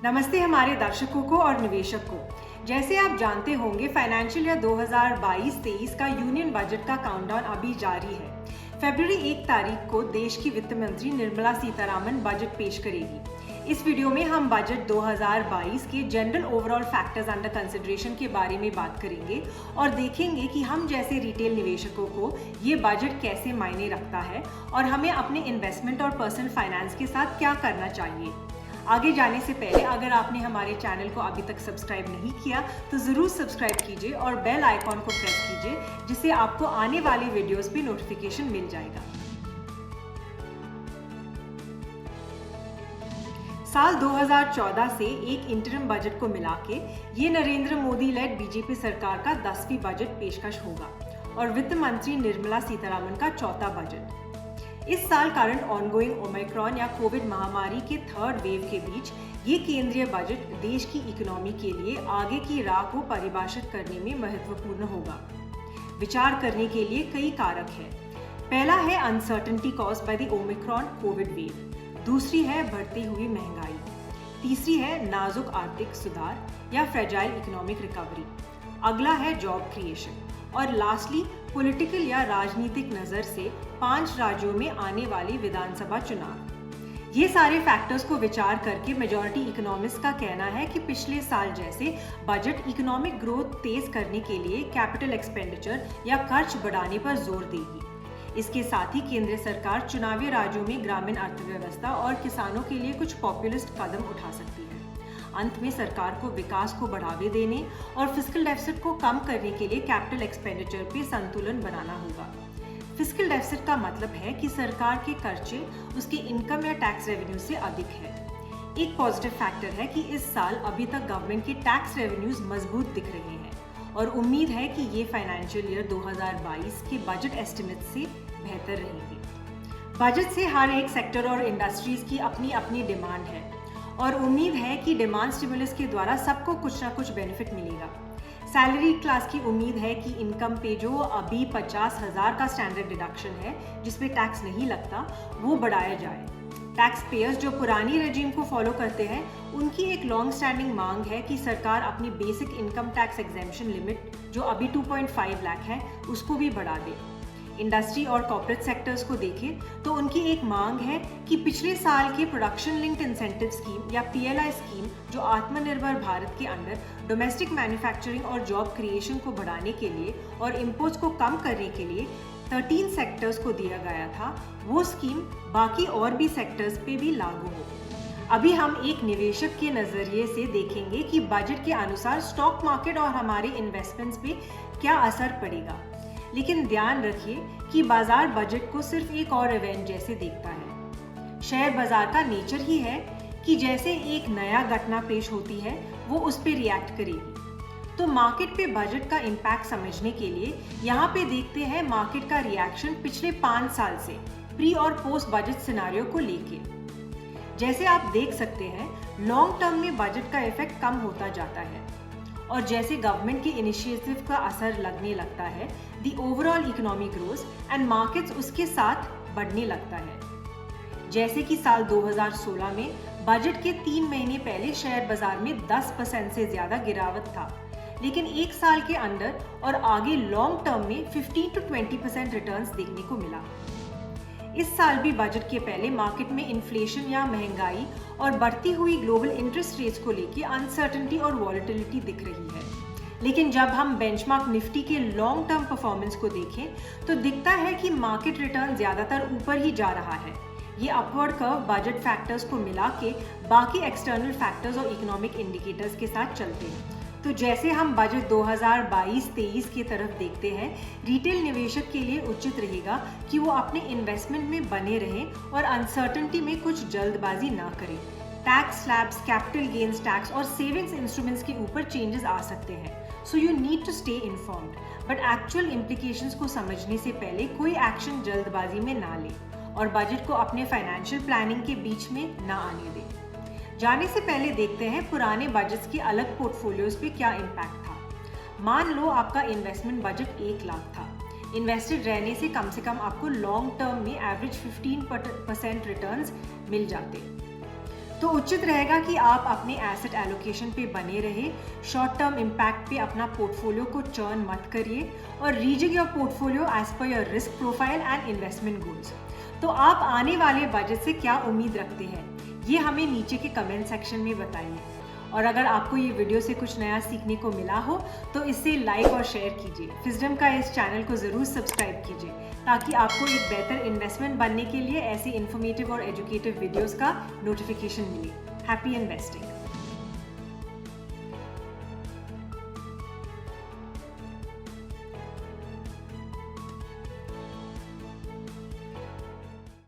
नमस्ते हमारे दर्शकों को और निवेशक को। जैसे आप जानते होंगे, फाइनेंशियल ईयर 2022-23 का यूनियन बजट का काउंटडाउन अभी जारी है। फरवरी 1 तारीख को देश की वित्त मंत्री निर्मला सीतारामन बजट पेश करेगी। इस वीडियो में हम बजट 2022 के general overall factors under consideration के बारे में बात करेंगे और देखेंगे कि हम जैसे रिटेल निवेशकों को ये बजट कैसे मायने रखता है और हमें अपने इन्वेस्टमेंट और पर्सनल फाइनेंस के साथ क्या करना चाहिए। आगे जाने से पहले अगर आपने हमारे चैनल को अभी तक सब्सक्राइब नहीं किया तो ज़रूर सब्सक्राइब कीजिए और बेल आइकॉन को प्रेस कीजिए, जिससे आपको आने वाले वीडियोस पे नोटिफिकेशन मिल जाएगा। साल 2014 से एक इंटरिम बजट को मिला के ये नरेंद्र मोदी लेड बीजेपी सरकार का 10वीं बजट पेशकश होगा और वित्त मंत्री निर्मला सीतारामन का चौथा बजट। इस साल करंट ऑनगोइंग ओमिक्रॉन या कोविड महामारी के थर्ड वेव के बीच ये केंद्रीय बजट देश की इकोनॉमी के लिए आगे की राह को परिभाषित करने में महत्वपूर्ण होगा। विचार करने के लिए कई कारक हैं। पहला है uncertainty caused by the Omicron Covid wave, दूसरी है बढ़ती हुई महंगाई, तीसरी है नाजुक आर्थिक सुधार या फ्रेजाइल इकोनॉमिक रिकवरी, अगला है जॉब क्रिएशन और लास्टली पॉलिटिकल या राजनीतिक नजर से 5 राज्यों में आने वाली विधानसभा चुनाव। ये सारे फैक्टर्स को विचार करके मेजॉरिटी इकोनॉमिस्ट का कहना है कि पिछले साल जैसे बजट इकोनॉमिक ग्रोथ तेज करने के लिए कैपिटल एक्सपेंडिचर या खर्च बढ़ाने पर जोर देगी। इसके साथ ही केंद्र सरकार चुनावी राज्यों में ग्रामीण अर्थव्यवस्था और किसानों के लिए कुछ पॉपुलिस्ट कदम उठा सकती है। अंत में सरकार को विकास को बढ़ावे देने और फिस्कल डेफिसिट को कम करने के लिए कैपिटल एक्सपेंडिचर पे संतुलन बनाना होगा। फिस्कल डेफिसिट का मतलब है कि सरकार के खर्चे उसके इनकम या टैक्स रेवेन्यू से अधिक है। एक पॉजिटिव फैक्टर है कि इस साल अभी तक गवर्नमेंट के टैक्स रेवेन्यूज मजबूत दिख रहे हैं और उम्मीद है कि ये फाइनेंशियल ईयर 2022 के बजट एस्टिमेट से बेहतर रहेंगे। बजट से हर एक सेक्टर और इंडस्ट्रीज की अपनी अपनी डिमांड है और उम्मीद है कि डिमांड स्टिमुलस के द्वारा सबको कुछ ना कुछ बेनिफिट मिलेगा। सैलरी क्लास की उम्मीद है कि इनकम पे जो अभी 50,000 का स्टैंडर्ड डिडक्शन है जिसपे टैक्स नहीं लगता, वो बढ़ाया जाए। टैक्स पेयर्स जो पुरानी रेजिम को फॉलो करते हैं, उनकी एक लॉन्ग स्टैंडिंग मांग है कि सरकार अपनी basic income tax exemption limit जो अभी 2.5 लाख है उसको भी बढ़ा दे। इंडस्ट्री और कॉर्पोरेट सेक्टर्स को देखें तो उनकी एक मांग है कि पिछले साल के प्रोडक्शन लिंक्ड इंसेंटिव स्कीम या PLI स्कीम जो आत्मनिर्भर भारत के अंदर डोमेस्टिक मैन्युफैक्चरिंग और जॉब क्रिएशन को बढ़ाने के लिए और इम्पोर्ट्स को कम करने के लिए 13 सेक्टर्स को दिया गया था, वो स्कीम बाकी और भी सेक्टर्स पे भी लागू हो। अभी हम एक निवेशक के नजरिए से देखेंगे कि बजट के अनुसार स्टॉक मार्केट और हमारे इन्वेस्टमेंट्स पे क्या असर पड़ेगा, लेकिन ध्यान रखिए कि बाजार बजट को सिर्फ एक और इवेंट जैसे देखता है। शेयर बाजार का नेचर ही है कि जैसे एक नया घटना पेश होती है वो उस पे रिएक्ट करेगी। तो मार्केट पे बजट का इम्पैक्ट समझने के लिए यहाँ पे देखते हैं मार्केट का रिएक्शन पिछले 5 साल से प्री और पोस्ट बजट सिनारियो को लेके। जैसे आप देख सकते हैं, लॉन्ग टर्म में बजट का इफेक्ट कम होता जाता है और जैसे गवर्नमेंट के इनिशिएटिव का असर लगने लगता है, the overall economy grows and markets उसके साथ बढ़ने लगता है। जैसे कि साल 2016 में बजट के 3 महीने पहले शेयर बाजार में 10% से ज्यादा गिरावट था, लेकिन एक साल के अंदर और आगे लॉन्ग टर्म में 15 to 20% रिटर्न्स देखने को मिला। इस साल भी बजट के पहले मार्केट में इन्फ्लेशन या महंगाई और बढ़ती हुई ग्लोबल इंटरेस्ट रेट्स को लेकर अनसर्टेनिटी और वॉलेटिलिटी दिख रही है, लेकिन जब हम बेंचमार्क निफ्टी के लॉन्ग टर्म परफॉर्मेंस को देखें तो दिखता है कि मार्केट रिटर्न ज्यादातर ऊपर ही जा रहा है। ये अपवर्ड कर्व बजट फैक्टर्स को मिला के बाकी एक्सटर्नल फैक्टर्स और इकोनॉमिक इंडिकेटर्स के साथ चलते हैं। तो जैसे हम बजट 2022-23 की तरफ देखते हैं, रिटेल निवेशक के लिए उचित रहेगा कि वो अपने इन्वेस्टमेंट में बने रहें और अनसर्टेनिटी में कुछ जल्दबाजी ना करें। Tax slabs, capital gains tax और सेविंग्स इंस्ट्रूमेंट्स के ऊपर चेंजेस आ सकते हैं, so you need to stay informed, but actual implications को समझने से पहले कोई एक्शन जल्दबाजी में ना ले और बजट को अपने फाइनेंशियल प्लानिंग के बीच में ना आने दे। जाने से पहले देखते हैं पुराने बजट्स के अलग पोर्टफोलियोज पे क्या इम्पैक्ट था। मान लो आपका इन्वेस्टमेंट बजट 1 लाख था। इन्वेस्टेड रहने से कम आपको लॉन्ग टर्म में एवरेज 15% रिटर्न्स मिल जाते। तो उचित रहेगा कि आप अपने एसेट एलोकेशन पे बने रहे, शॉर्ट टर्म इम्पैक्ट पे अपना पोर्टफोलियो को चर्न मत करिए और raising your portfolio as per your risk profile and investment goals. तो आप आने वाले बजट से क्या उम्मीद रखते हैं, ये हमें नीचे के कमेंट सेक्शन में बताइए। और अगर आपको ये वीडियो से कुछ नया सीखने को मिला हो तो इसे लाइक और शेयर कीजिए। फिजडम का इस चैनल को ज़रूर सब्सक्राइब कीजिए ताकि आपको एक बेहतर इन्वेस्टमेंट बनने के लिए ऐसे इन्फॉर्मेटिव और एजुकेटिव वीडियोस का नोटिफिकेशन मिले। Happy investing.